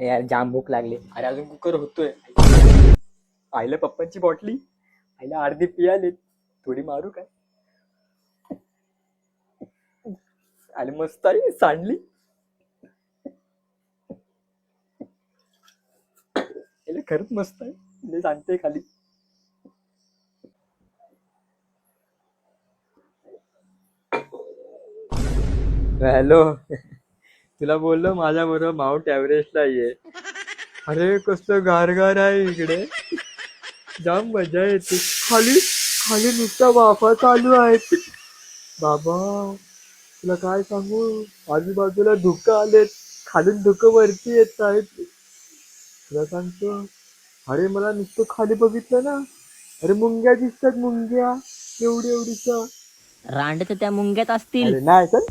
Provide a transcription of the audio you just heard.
यार जाम भूक लागली. अरे अजून कुकर होतोय. आईला पप्पांची बॉटली आईला अर्धी पियाले. थोडी मारू काय? आले मस्त आहे सांडली. याला खरंच मस्त आहे. ले सांगते खाली. हॅलो, तुला बोललो माझ्या बरोबर माउंट एव्हरेस्टला ये. अरे कसलं गारगार आहे इकडे. जाम मजा येते. खाली खाली नुसता वाफा चालू आहेत. बाबा तुला काय सांगू, आजूबाजूला धुकं आलेत, खालून धुकं वरती येत आहेत. तुला सांगतो, अरे मला नुसतं खाली बघितलं ना, अरे मुंग्या दिसतात मुंग्या एवढी एवढीच्या. रांडे तर त्या मुंग्यात असतील. अरे नाही चल.